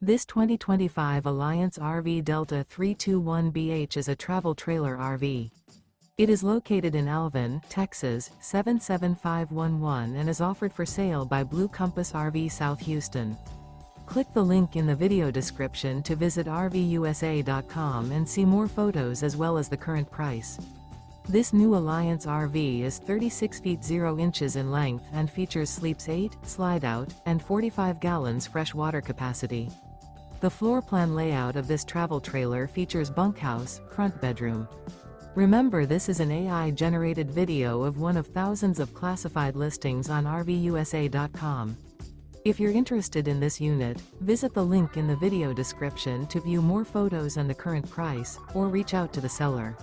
This 2025 Alliance RV Delta 321BH is a travel trailer RV. It is located in Alvin, Texas, 77511 and is offered for sale by Blue Compass RV South Houston. Click the link in the video description to visit RVUSA.com and see more photos as well as the current price. This new Alliance RV is 36 feet 0 inches in length and features sleeps 8, slide-out, and 45 gallons fresh water capacity. The floor plan layout of this travel trailer features bunkhouse, front bedroom. Remember, this is an AI-generated video of one of thousands of classified listings on RVUSA.com. If you're interested in this unit, visit the link in the video description to view more photos and the current price, or reach out to the seller.